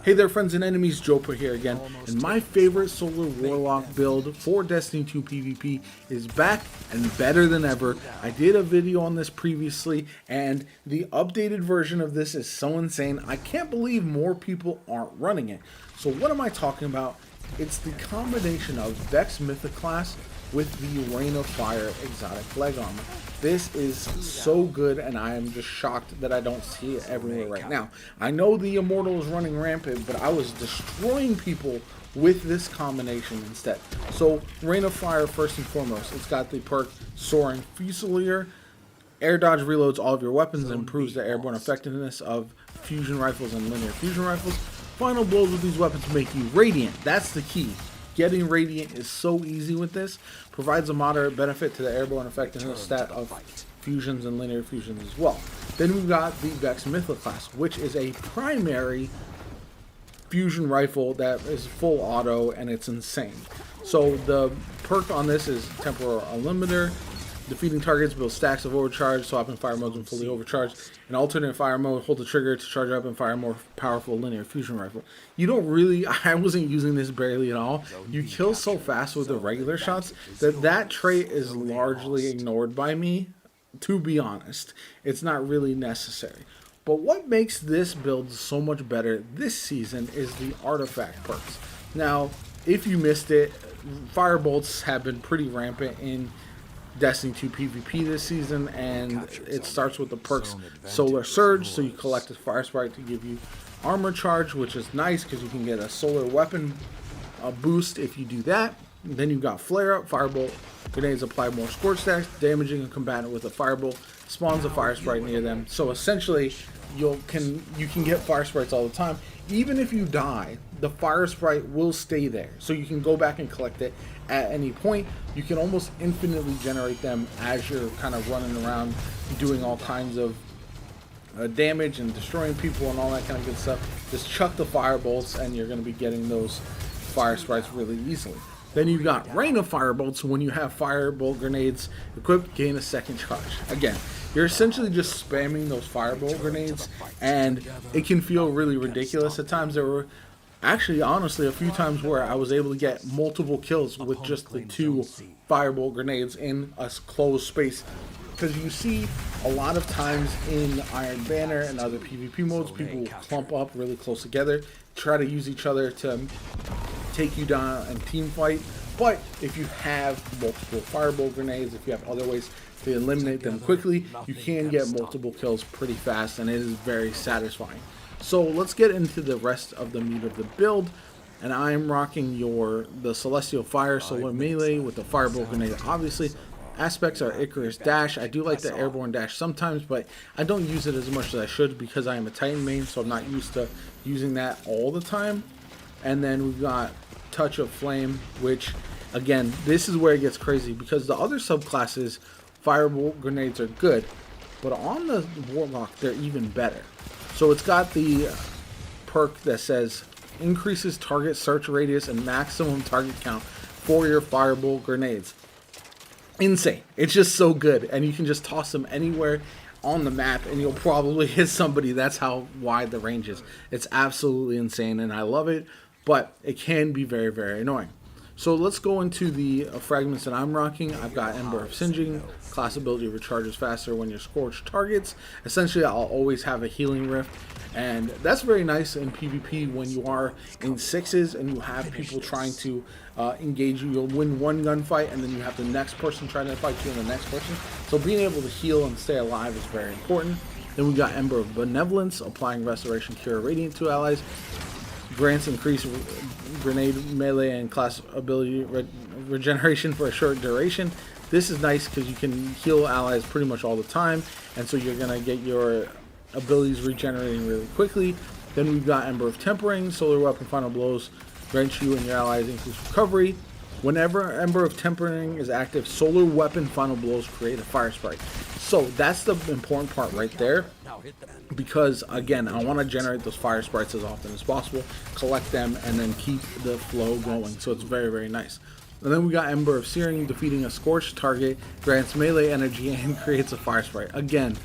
Hey there friends and enemies, JoPa here again, and my favorite Solar Warlock build for Destiny 2 PvP is back and better than ever. I did a video on this previously, and the updated version of this is so insane. I can't believe more people aren't running it. So what am I talking about? It's the combination of Vex Mythic class with the Rain of Fire exotic leg armor. This is so good, and I am just shocked that I don't see it everywhere right now. I know the Immortal is running rampant, but I was destroying people with this combination instead. So Rain of Fire, first and foremost, it's got the perk Soaring Fusilier. Air dodge reloads all of your weapons and improves the airborne effectiveness of fusion rifles and linear fusion rifles. Final blows with these weapons make you radiant. That's the key. Getting radiant is so easy with this. Provides a moderate benefit to the airborne effectiveness stat of fusions and linear fusions as well. Then we've got the Vex Mythic class, which is a primary fusion rifle that is full auto, and it's insane. So the perk on this is Temporal Unlimiter. Defeating targets build stacks of overcharge, swapping fire modes when fully overcharged. In alternate fire mode, hold the trigger to charge up and fire a more powerful linear fusion rifle. You don't really, I wasn't using this barely at all. You kill so fast with the regular shots that trait is largely ignored by me, to be honest. It's not really necessary. But what makes this build so much better this season is the artifact perks. Now, if you missed it, firebolts have been pretty rampant in Destiny 2 PvP this season, and it starts with the perks Solar Surge, so you collect a fire sprite to give you armor charge, which is nice because you can get a solar weapon boost if you do that. Then you've got Flare Up, Firebolt grenades apply more scorch stacks, damaging a combatant with a firebolt spawns a fire sprite near them. So essentially you can get fire sprites all the time. Even if you die, the fire sprite will stay there, so you can go back and collect it at any point. You can almost infinitely generate them as you're kind of running around doing all kinds of damage and destroying people and all that kind of good stuff. Just chuck the fire bolts and you're going to be getting those fire sprites really easily. Then you've got Rain of Firebolts. When you have firebolt grenades equipped, gain a second charge. Again, you're essentially just spamming those firebolt grenades, and it can feel really ridiculous at times. There were actually, honestly, a few times where I was able to get multiple kills with just the 2 firebolt grenades in a closed space. Because you see a lot of times in Iron Banner and other PvP modes, people will clump up really close together, try to use each other to take you down and team fight. But if you have multiple firebolt grenades, if you have other ways to eliminate them quickly, you can get multiple kills pretty fast, and it is very satisfying. So let's get into the rest of the meat of the build, and I'm rocking the Celestial Fire Solar Melee with the Firebolt Grenade. Obviously, aspects are Icarus Dash. I do like the Airborne Dash sometimes, but I don't use it as much as I should because I am a Titan main, so I'm not used to using that all the time. And then we've got Touch of Flame, which, again, this is where it gets crazy because the other subclasses, Firebolt Grenades are good, but on the Warlock, they're even better. So it's got the perk that says increases target search radius and maximum target count for your firebolt grenades. Insane. It's just so good, and you can just toss them anywhere on the map and you'll probably hit somebody. That's how wide the range is. It's absolutely insane, and I love it, but it can be very, very annoying. So let's go into the fragments that I'm rocking. I've got Ember of Singeing. Class ability recharges faster when you're scorched targets. Essentially, I'll always have a healing rift, and that's very nice in PvP when you are in 6s and you have people trying to engage you. You'll win one gunfight, and then you have the next person trying to fight you and the next person. So being able to heal and stay alive is very important. Then we got Ember of Benevolence, applying Restoration, Cure, Radiant to allies. Grants increased grenade melee and class ability regeneration for a short duration. This is nice because you can heal allies pretty much all the time, and so you're going to get your abilities regenerating really quickly. Then we've got Ember of Tempering, Solar Weapon Final Blows grant you and your allies increased recovery. Whenever Ember of Tempering is active, Solar Weapon Final Blows create a fire sprite. So that's the important part right there, because again, I want to generate those fire sprites as often as possible, collect them, and then keep the flow going. So it's very, very nice. And then we got Ember of Searing, defeating a scorched target, grants melee energy, and creates a fire sprite. Again,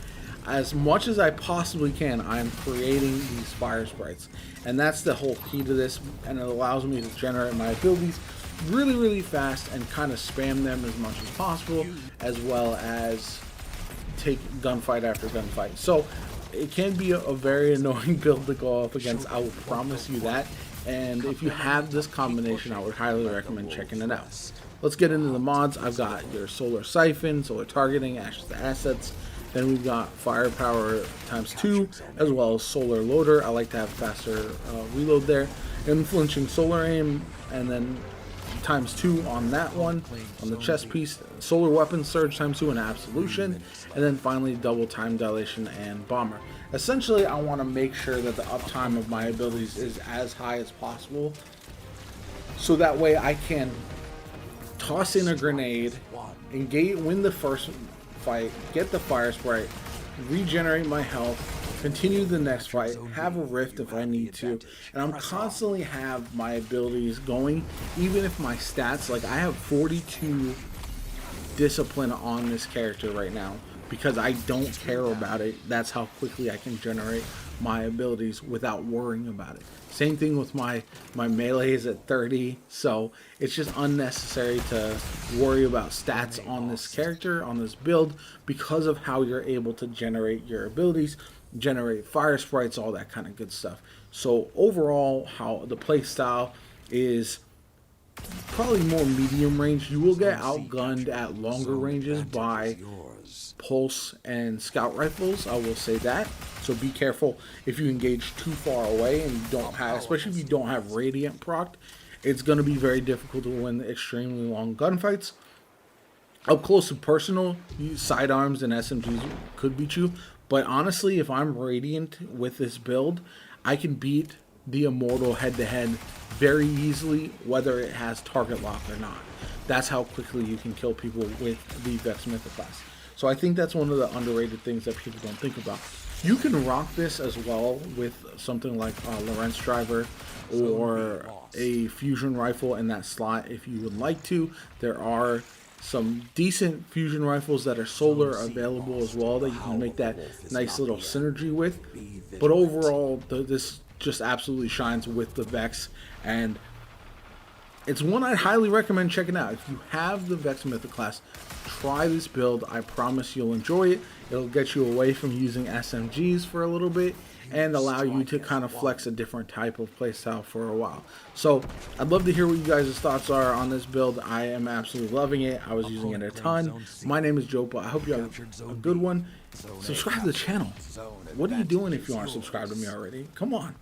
as much as I possibly can, I'm creating these fire sprites. And that's the whole key to this, and it allows me to generate my abilities really, really fast and kind of spam them as much as possible, as well as take gunfight after gunfight. So it can be a very annoying build to go up against, I will promise you that. And if you have this combination, I would highly recommend checking it out. Let's get into the mods. I've got your solar siphon, solar targeting, ashes to assets. Then we've got firepower ×2, as well as solar loader. I like to have faster reload there. Influencing solar aim, and then ×2 on that one, on the chest piece. Solar weapon surge ×2 and absolution. And then finally double time dilation and bomber. Essentially, I want to make sure that the uptime of my abilities is as high as possible, so that way I can toss in a grenade, engage, win the first fight, get the fire sprite, regenerate my health, continue the next fight, have a rift if I need to, and I'm constantly have my abilities going, even if my stats, like I have 42 discipline on this character right now, because I don't care about it. That's how quickly I can generate my abilities without worrying about it. Same thing with my melee is at 30, so it's just unnecessary to worry about stats on this character, on this build, because of how you're able to generate your abilities, generate fire sprites, all that kind of good stuff. So overall, how the play style is probably more medium range. You will get outgunned at longer ranges by pulse and scout rifles, I will say that. So be careful if you engage too far away and you don't have, especially if you don't have radiant proc, it's going to be very difficult to win extremely long gunfights. Up close and personal, sidearms and SMGs could beat you, but honestly, if I'm radiant with this build, I can beat the Immortal head to head very easily, whether it has target lock or not. That's how quickly you can kill people with the Vex Mythoclast. So I think that's one of the underrated things that people don't think about. You can rock this as well with something like Lorentz Driver or a fusion rifle in that slot if you would like to. There are some decent fusion rifles that are solar available as well that you can make that nice little synergy with. But overall, this just absolutely shines with the Vex, and it's one I'd highly recommend checking out. If you have the Vex Mythoclast, try this build. I promise you'll enjoy it. It'll get you away from using SMGs for a little bit and allow you to kind of flex a different type of playstyle for a while. So I'd love to hear what you guys' thoughts are on this build. I am absolutely loving it. I was using it a ton. My name is JoPa. I hope you have a good one. Subscribe to the channel. What are you doing if you aren't subscribed to me already? Come on.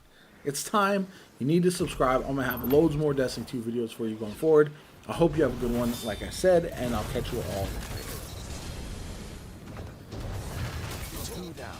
It's time. You need to subscribe. I'm going to have loads more Destiny 2 videos for you going forward. I hope you have a good one, like I said, and I'll catch you all later. 2 down.